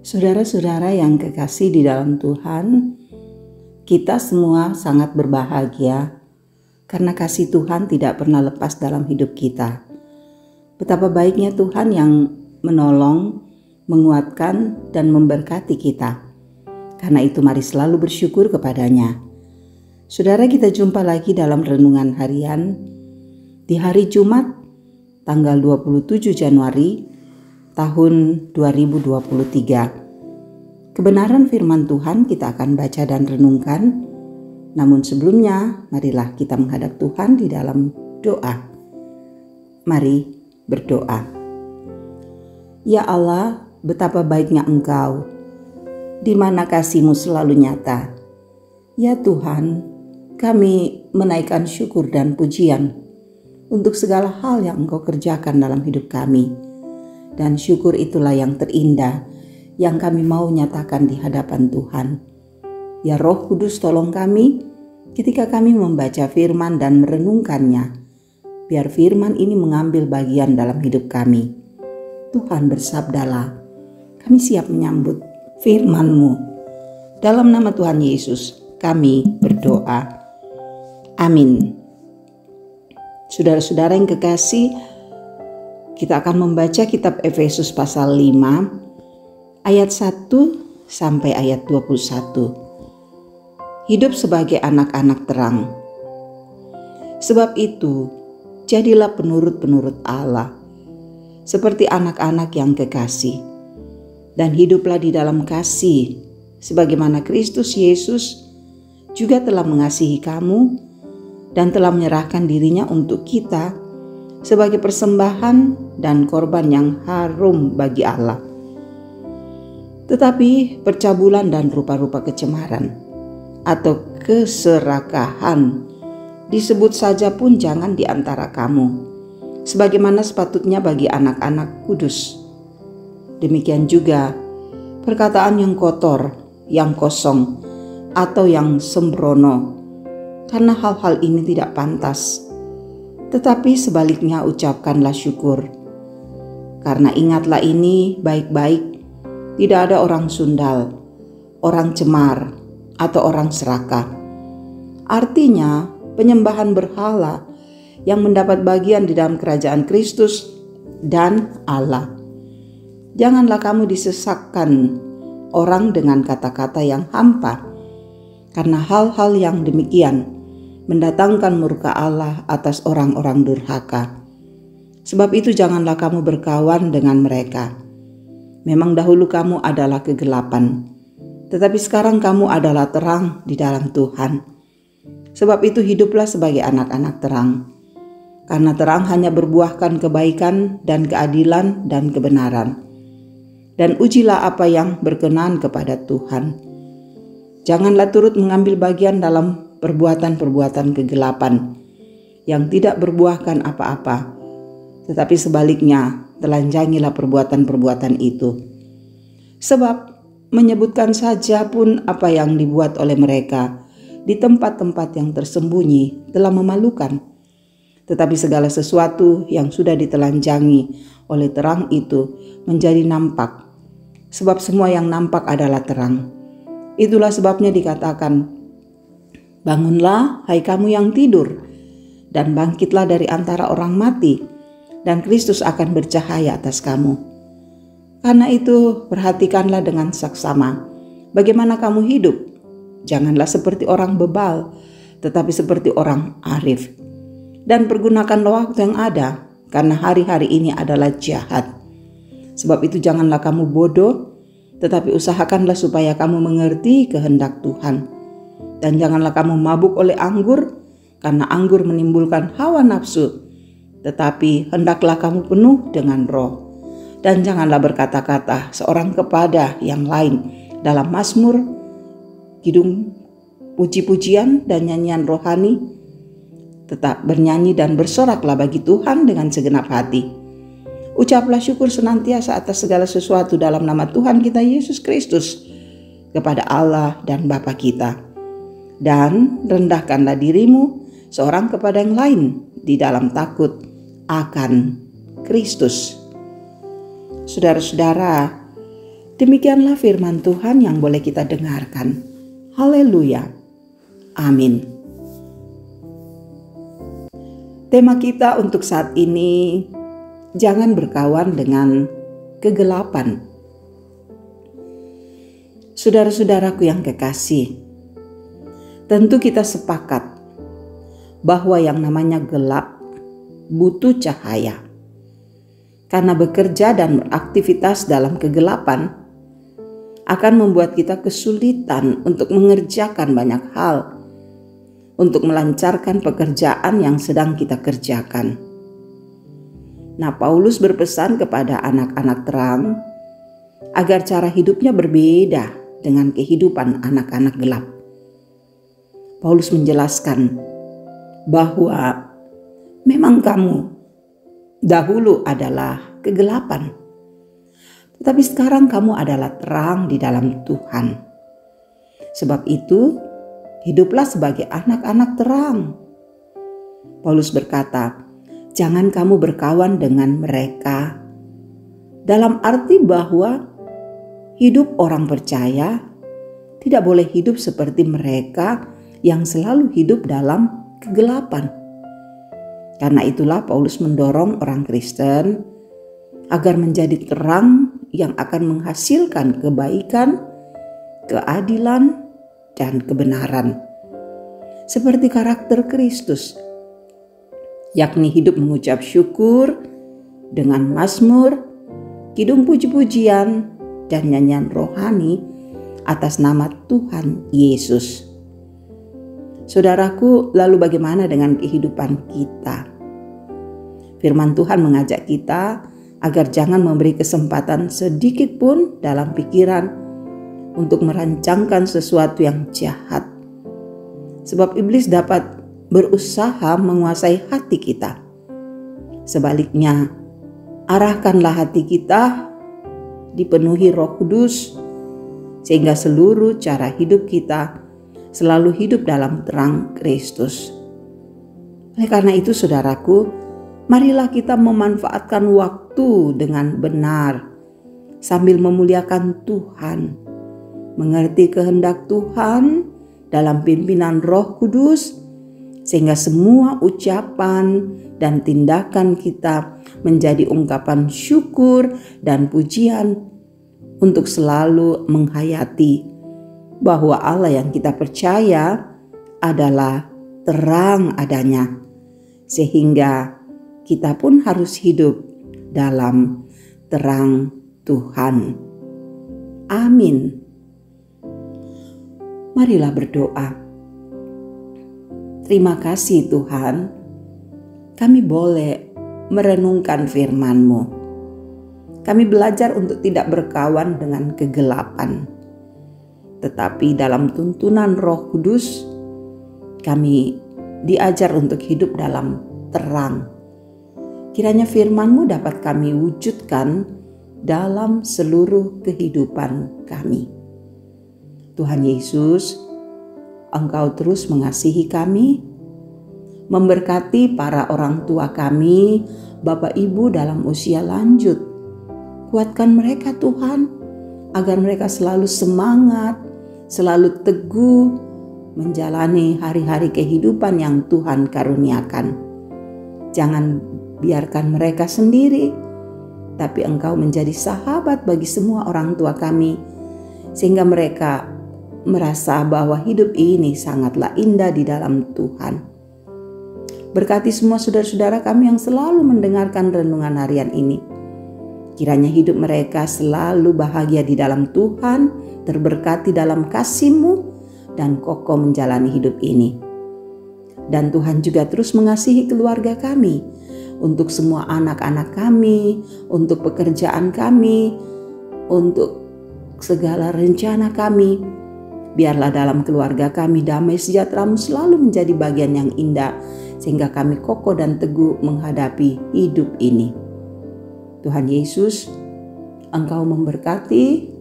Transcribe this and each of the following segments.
Saudara-saudara yang kekasih di dalam Tuhan, kita semua sangat berbahagia karena kasih Tuhan tidak pernah lepas dalam hidup kita. Betapa baiknya Tuhan yang menolong, menguatkan, dan memberkati kita. Karena itu mari selalu bersyukur kepadanya. Saudara, kita jumpa lagi dalam renungan harian di hari Jumat tanggal 27 Januari tahun 2023. Kebenaran firman Tuhan kita akan baca dan renungkan. Namun sebelumnya, marilah kita menghadap Tuhan di dalam doa. Mari berdoa. Ya Allah, betapa baiknya Engkau, di mana kasih-Mu selalu nyata. Ya Tuhan, kami menaikkan syukur dan pujian untuk segala hal yang Engkau kerjakan dalam hidup kami. Dan syukur itulah yang terindah yang kami mau nyatakan di hadapan Tuhan. Ya Roh Kudus, tolong kami ketika kami membaca firman dan merenungkannya. Biar firman ini mengambil bagian dalam hidup kami. Tuhan bersabdalah, kami siap menyambut firman-Mu. Dalam nama Tuhan Yesus kami berdoa. Amin. Saudara-saudara yang kekasih, kita akan membaca kitab Efesus pasal 5 ayat 1 sampai ayat 21. Hidup sebagai anak-anak terang. Sebab itu, jadilah penurut-penurut Allah, seperti anak-anak yang kekasih, dan hiduplah di dalam kasih, sebagaimana Kristus Yesus juga telah mengasihi kamu dan telah menyerahkan dirinya untuk kita sebagai persembahan dan korban yang harum bagi Allah. Tetapi percabulan dan rupa-rupa kecemaran atau keserakahan disebut saja pun jangan di antara kamu, sebagaimana sepatutnya bagi anak-anak kudus. Demikian juga perkataan yang kotor, yang kosong, atau yang sembrono, karena hal-hal ini tidak pantas. Tetapi sebaliknya ucapkanlah syukur. Karena ingatlah ini baik-baik, tidak ada orang sundal, orang cemar, atau orang serakah. Artinya penyembahan berhala yang mendapat bagian di dalam kerajaan Kristus dan Allah. Janganlah kamu disesatkan orang dengan kata-kata yang hampa, karena hal-hal yang demikian mendatangkan murka Allah atas orang-orang durhaka. Sebab itu janganlah kamu berkawan dengan mereka. Memang dahulu kamu adalah kegelapan, tetapi sekarang kamu adalah terang di dalam Tuhan. Sebab itu hiduplah sebagai anak-anak terang, karena terang hanya berbuahkan kebaikan dan keadilan dan kebenaran. Dan ujilah apa yang berkenan kepada Tuhan. Janganlah turut mengambil bagian dalam perbuatan-perbuatan kegelapan yang tidak berbuahkan apa-apa, tetapi sebaliknya telanjangilah perbuatan-perbuatan itu. Sebab menyebutkan saja pun apa yang dibuat oleh mereka di tempat-tempat yang tersembunyi telah memalukan. Tetapi segala sesuatu yang sudah ditelanjangi oleh terang itu menjadi nampak. Sebab semua yang nampak adalah terang. Itulah sebabnya dikatakan, bangunlah hai kamu yang tidur, dan bangkitlah dari antara orang mati, dan Kristus akan bercahaya atas kamu. Karena itu perhatikanlah dengan saksama bagaimana kamu hidup. Janganlah seperti orang bebal, tetapi seperti orang arif. Dan pergunakanlah waktu yang ada, karena hari-hari ini adalah jahat. Sebab itu janganlah kamu bodoh, tetapi usahakanlah supaya kamu mengerti kehendak Tuhan. Dan janganlah kamu mabuk oleh anggur, karena anggur menimbulkan hawa nafsu. Tetapi hendaklah kamu penuh dengan roh. Dan janganlah berkata-kata seorang kepada yang lain dalam mazmur, kidung, puji-pujian, dan nyanyian rohani. Tetap bernyanyi dan bersoraklah bagi Tuhan dengan segenap hati. Ucaplah syukur senantiasa atas segala sesuatu dalam nama Tuhan kita Yesus Kristus kepada Allah dan Bapa kita. Dan rendahkanlah dirimu seorang kepada yang lain di dalam takut akan Kristus. Saudara-saudara, Demikianlah firman Tuhan yang boleh kita dengarkan. Haleluya. Amin. Tema kita untuk saat ini, jangan berkawan dengan kegelapan. Saudara-saudaraku yang kekasih, tentu kita sepakat bahwa yang namanya gelap butuh cahaya. Karena bekerja dan beraktivitas dalam kegelapan akan membuat kita kesulitan untuk mengerjakan banyak hal, untuk melancarkan pekerjaan yang sedang kita kerjakan. Nah, Paulus berpesan kepada anak-anak terang agar cara hidupnya berbeda dengan kehidupan anak-anak gelap. Paulus menjelaskan bahwa memang kamu dahulu adalah kegelapan, tetapi sekarang kamu adalah terang di dalam Tuhan. Sebab itu, hiduplah sebagai anak-anak terang. Paulus berkata, jangan kamu berkawan dengan mereka, dalam arti bahwa hidup orang percaya tidak boleh hidup seperti mereka yang selalu hidup dalam kegelapan. Karena itulah Paulus mendorong orang Kristen agar menjadi terang yang akan menghasilkan kebaikan, keadilan, dan kebenaran. Seperti karakter Kristus, yakni hidup mengucap syukur dengan mazmur, kidung puji-pujian, dan nyanyian rohani atas nama Tuhan Yesus. Saudaraku, lalu bagaimana dengan kehidupan kita? Firman Tuhan mengajak kita agar jangan memberi kesempatan sedikit pun dalam pikiran untuk merancangkan sesuatu yang jahat. Sebab iblis dapat berusaha menguasai hati kita. Sebaliknya, arahkanlah hati kita dipenuhi Roh Kudus, sehingga seluruh cara hidup kita selalu hidup dalam terang Kristus. Oleh karena itu, saudaraku, marilah kita memanfaatkan waktu dengan benar sambil memuliakan Tuhan, mengerti kehendak Tuhan dalam pimpinan Roh Kudus, sehingga semua ucapan dan tindakan kita menjadi ungkapan syukur dan pujian untuk selalu menghayati bahwa Allah yang kita percaya adalah terang adanya, sehingga kita pun harus hidup dalam terang Tuhan. Amin. Marilah berdoa. Terima kasih Tuhan, kami boleh merenungkan firman-Mu. Kami belajar untuk tidak berkawan dengan kegelapan, tetapi dalam tuntunan Roh Kudus, kami diajar untuk hidup dalam terang. Kiranya firman-Mu dapat kami wujudkan dalam seluruh kehidupan kami. Tuhan Yesus, Engkau terus mengasihi kami, memberkati para orang tua kami, Bapak Ibu dalam usia lanjut. Kuatkan mereka Tuhan, agar mereka selalu semangat, selalu teguh menjalani hari-hari kehidupan yang Tuhan karuniakan. Jangan biarkan mereka sendiri, tapi Engkau menjadi sahabat bagi semua orang tua kami, sehingga mereka merasa bahwa hidup ini sangatlah indah di dalam Tuhan. Berkati semua saudara-saudara kami yang selalu mendengarkan renungan harian ini. Kiranya hidup mereka selalu bahagia di dalam Tuhan, terberkati dalam kasih-Mu, dan kokoh menjalani hidup ini. Dan Tuhan juga terus mengasihi keluarga kami, untuk semua anak-anak kami, untuk pekerjaan kami, untuk segala rencana kami. Biarlah dalam keluarga kami damai sejahtera-Mu selalu menjadi bagian yang indah, sehingga kami kokoh dan teguh menghadapi hidup ini. Tuhan Yesus, Engkau memberkati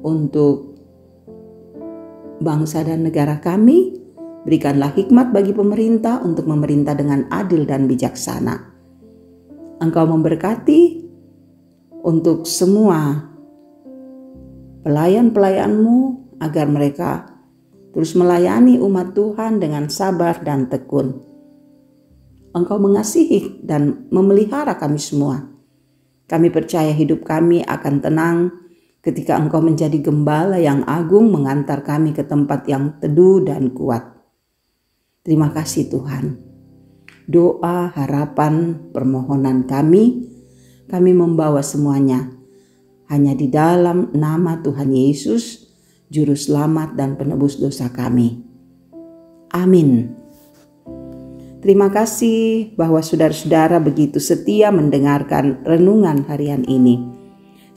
untuk bangsa dan negara kami. Berikanlah hikmat bagi pemerintah untuk memerintah dengan adil dan bijaksana. Engkau memberkati untuk semua pelayan-pelayan-Mu agar mereka terus melayani umat Tuhan dengan sabar dan tekun. Engkau mengasihi dan memelihara kami semua. Kami percaya hidup kami akan tenang ketika Engkau menjadi gembala yang agung mengantar kami ke tempat yang teduh dan kuat. Terima kasih Tuhan. Doa, harapan, permohonan kami membawa semuanya hanya di dalam nama Tuhan Yesus, Juru Selamat dan Penebus dosa kami. Amin. Terima kasih bahwa saudara-saudara begitu setia mendengarkan renungan harian ini.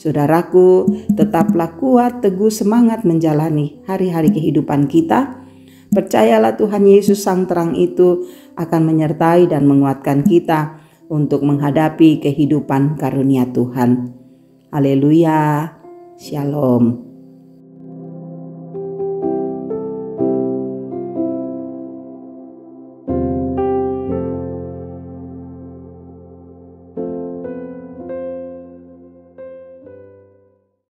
Saudaraku, tetaplah kuat, teguh, semangat menjalani hari-hari kehidupan kita. Percayalah Tuhan Yesus Sang Terang itu akan menyertai dan menguatkan kita untuk menghadapi kehidupan karunia Tuhan. Haleluya. Shalom.